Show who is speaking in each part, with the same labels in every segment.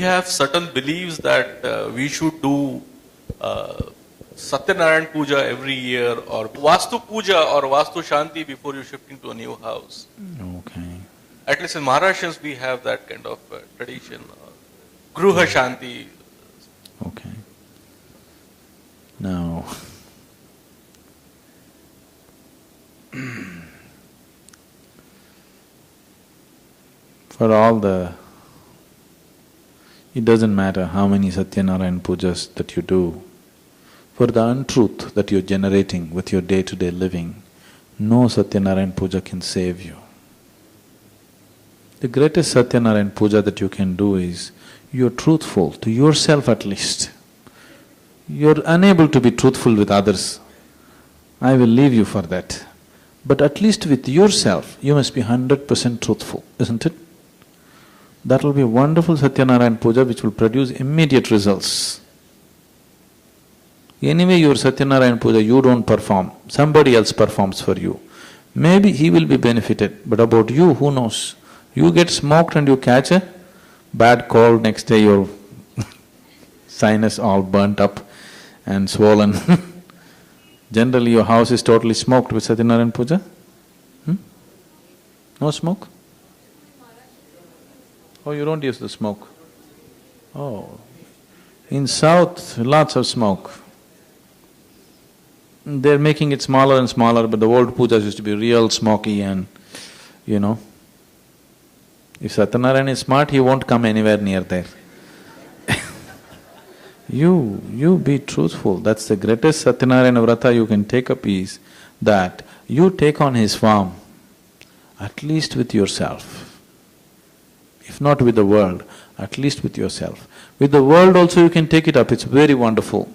Speaker 1: have certain beliefs that we should do Satyanarayan Puja every year, or Vastu Puja or Vastu Shanti before you shift into a new house.
Speaker 2: Okay.
Speaker 1: At least in Maharashtrians we have that kind of tradition. Gruha Shanti.
Speaker 2: Okay. Now, for all the… it doesn't matter how many Satyanarayan Pujas that you do, for the untruth that you're generating with your day-to-day living, no Satyanarayan Puja can save you. The greatest Satyanarayan Puja that you can do is, you're truthful to yourself at least. You're unable to be truthful with others. I will leave you for that. But at least with yourself, you must be 100% truthful, isn't it? That will be a wonderful Satyanarayan Puja which will produce immediate results. Anyway, your Satyanarayan Puja you don't perform, somebody else performs for you. Maybe he will be benefited, but about you, who knows? You get smoked and you catch a bad cold, next day your sinus all burnt up and swollen. Generally your house is totally smoked with Satyanarayan Puja? No smoke? Oh, you don't use the smoke? Oh, in south, lots of smoke. They're making it smaller and smaller, but the old pujas used to be real smoky and, you know. If Satyanarayan is smart, he won't come anywhere near there. You be truthful, that's the greatest Satyanarayana Vrata you can take up is that you take on his form, at least with yourself. If not with the world, at least with yourself. With the world also you can take it up, it's very wonderful.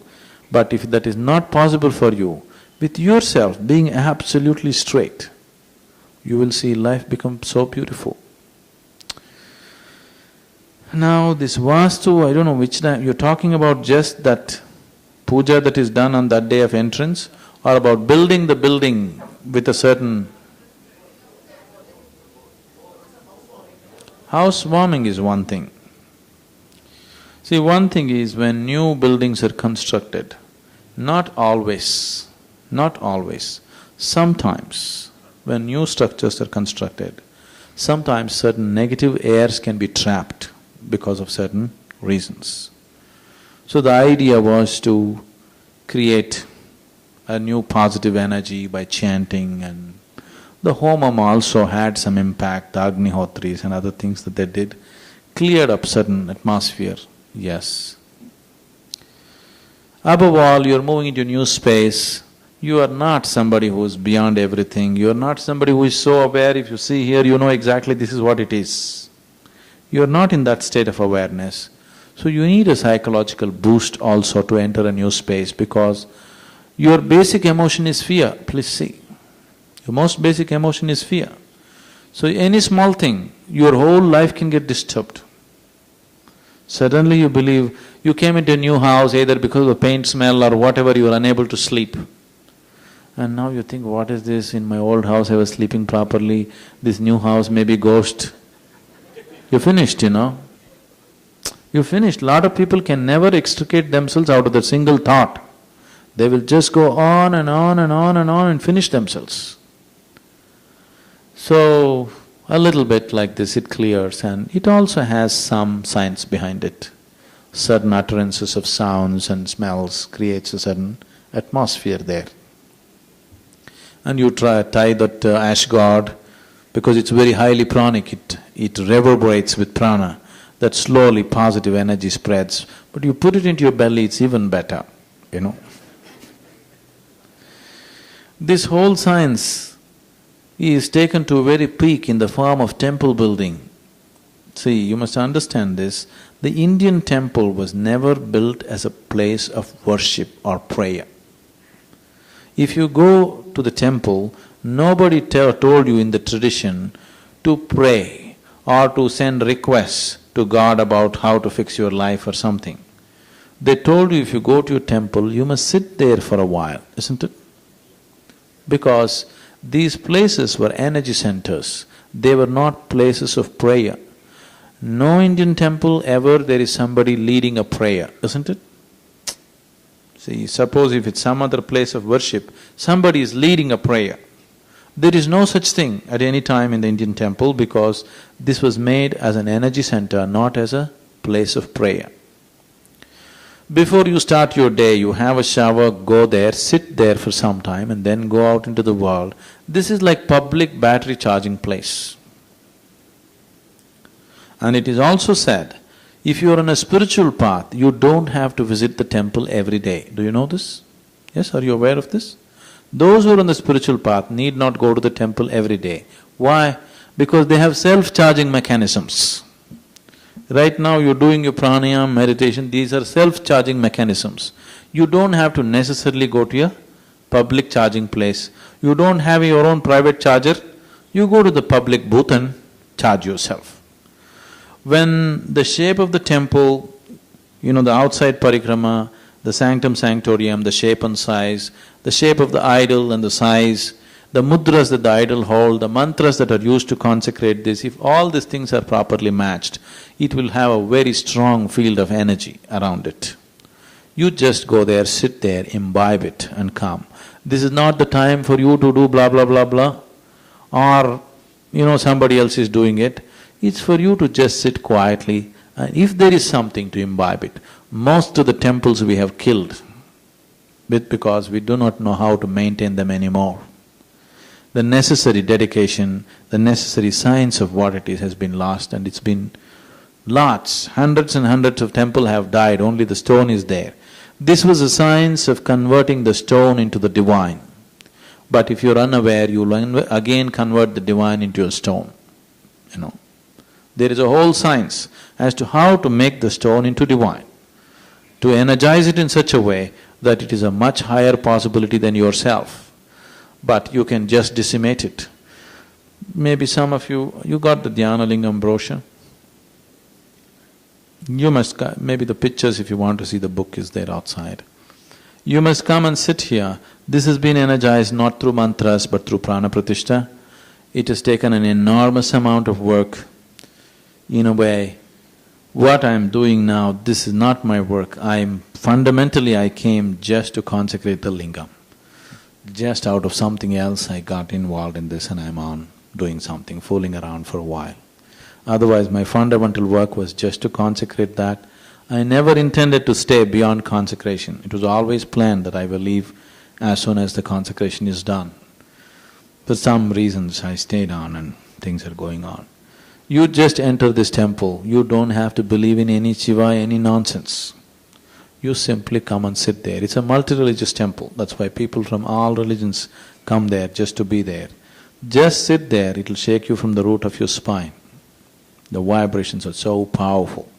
Speaker 2: But if that is not possible for you, with yourself being absolutely straight, you will see life become so beautiful. Now this Vastu, I don't know which time, you're talking about just that puja that is done on that day of entrance, or about building the building with a certain… Housewarming is one thing. See, one thing is when new buildings are constructed, not always, sometimes when new structures are constructed, sometimes certain negative airs can be trapped because of certain reasons. So the idea was to create a new positive energy by chanting, and the homam also had some impact, the Agnihotris and other things that they did, cleared up certain atmosphere, yes. Above all, you're moving into a new space, you are not somebody who is beyond everything, you are not somebody who is so aware, if you see here, you know exactly this is what it is. You are not in that state of awareness. So you need a psychological boost also to enter a new space, because your basic emotion is fear, please see. Your most basic emotion is fear. So any small thing, your whole life can get disturbed. Suddenly you believe, you came into a new house either because of the paint smell or whatever, you are unable to sleep. And now you think, what is this? In my old house I was sleeping properly, this new house may be ghost. You're finished, you know. You're finished. Lot of people can never extricate themselves out of that single thought. They will just go on and on and on and on and finish themselves. So, a little bit like this it clears, and it also has some science behind it. Certain utterances of sounds and smells creates a certain atmosphere there. And you tie that ash god, because it's very highly pranic, it reverberates with prana, that slowly positive energy spreads. But you put it into your belly, it's even better, you know. This whole science is taken to a very peak in the form of temple building. See, you must understand this, the Indian temple was never built as a place of worship or prayer. If you go to the temple, nobody told you in the tradition to pray or to send requests to God about how to fix your life or something. They told you if you go to your temple, you must sit there for a while, isn't it? Because these places were energy centers, they were not places of prayer. No Indian temple ever there is somebody leading a prayer, isn't it? See, suppose if it's some other place of worship, somebody is leading a prayer. There is no such thing at any time in the Indian temple because this was made as an energy center, not as a place of prayer. Before you start your day, you have a shower, go there, sit there for some time and then go out into the world. This is like public battery charging place. And it is also said, if you are on a spiritual path, you don't have to visit the temple every day. Do you know this? Yes, are you aware of this? Those who are on the spiritual path need not go to the temple every day. Why? Because they have self-charging mechanisms. Right now you're doing your pranayama, meditation, these are self-charging mechanisms. You don't have to necessarily go to a public charging place. You don't have your own private charger, you go to the public booth and charge yourself. When the shape of the temple, the outside parikrama, the sanctum sanctorium, the shape and size, the shape of the idol and the size, the mudras that the idol hold, the mantras that are used to consecrate this, if all these things are properly matched, it will have a very strong field of energy around it. You just go there, sit there, imbibe it and come. This is not the time for you to do blah blah blah blah or somebody else is doing it. It's for you to just sit quietly and if there is something to imbibe it. Most of the temples we have killed because we do not know how to maintain them anymore. The necessary dedication, the necessary science of what it is has been lost and it's been lots, hundreds and hundreds of temples have died, only the stone is there. This was a science of converting the stone into the divine. But if you're unaware, you'll again convert the divine into a stone, There is a whole science as to how to make the stone into divine, to energize it in such a way that it is a much higher possibility than yourself. But you can just decimate it. Maybe some of you got the Dhyana Lingam brochure? You must… maybe the pictures if you want to see the book is there outside. You must come and sit here. This has been energized not through mantras but through prana pratishtha. It has taken an enormous amount of work. In a way, what I'm doing now, this is not my work. Fundamentally I came just to consecrate the lingam. Just out of something else I got involved in this and I'm on doing something, fooling around for a while. Otherwise my fundamental work was just to consecrate that. I never intended to stay beyond consecration. It was always planned that I will leave as soon as the consecration is done. For some reasons I stayed on and things are going on. You just enter this temple, you don't have to believe in any Shiva, any nonsense. You simply come and sit there. It's a multi-religious temple, that's why people from all religions come there just to be there. Just sit there, it'll shake you from the root of your spine. The vibrations are so powerful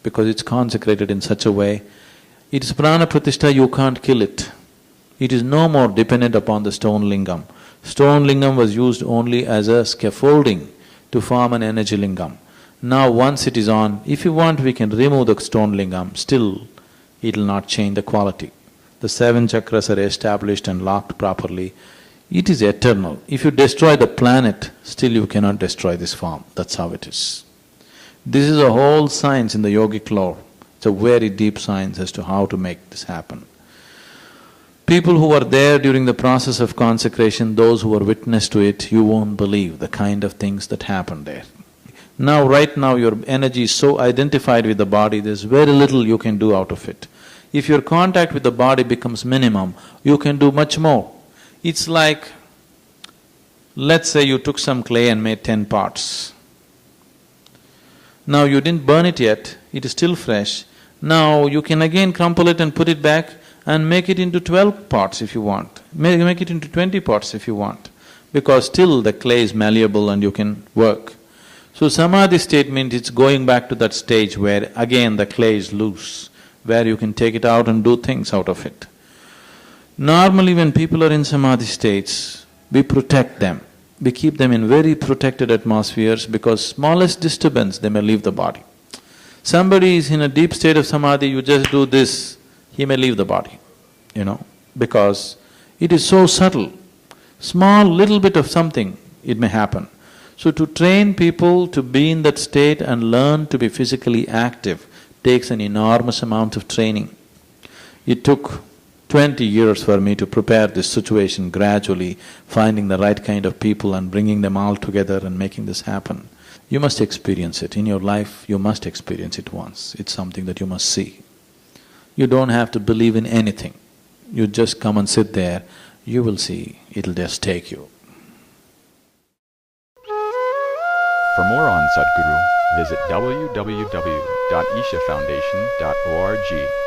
Speaker 2: because it's consecrated in such a way. It is prana pratishtha, you can't kill it. It is no more dependent upon the stone lingam. Stone lingam was used only as a scaffolding to form an energy lingam. Now once it is on, if you want we can remove the stone lingam, still it'll not change the quality. The seven chakras are established and locked properly. It is eternal. If you destroy the planet, still you cannot destroy this form. That's how it is. This is a whole science in the yogic lore. It's a very deep science as to how to make this happen. People who are there during the process of consecration, those who are witness to it, you won't believe the kind of things that happen there. Now, right now your energy is so identified with the body, there's very little you can do out of it. If your contact with the body becomes minimum, you can do much more. It's like, let's say you took some clay and made 10 parts. Now you didn't burn it yet, it is still fresh. Now you can again crumple it and put it back and make it into 12 parts if you want. Make it into 20 parts if you want, because still the clay is malleable and you can work. So samadhi state means it's going back to that stage where again the clay is loose, where you can take it out and do things out of it. Normally when people are in samadhi states, we protect them. We keep them in very protected atmospheres because smallest disturbance they may leave the body. Somebody is in a deep state of samadhi, you just do this, he may leave the body, because it is so subtle. Small little bit of something, it may happen. So to train people to be in that state and learn to be physically active takes an enormous amount of training. It took 20 years for me to prepare this situation gradually, finding the right kind of people and bringing them all together and making this happen. You must experience it. In your life, you must experience it once. It's something that you must see. You don't have to believe in anything. You just come and sit there, you will see, it'll just take you.
Speaker 3: For more on Sadhguru, visit www.ishafoundation.org.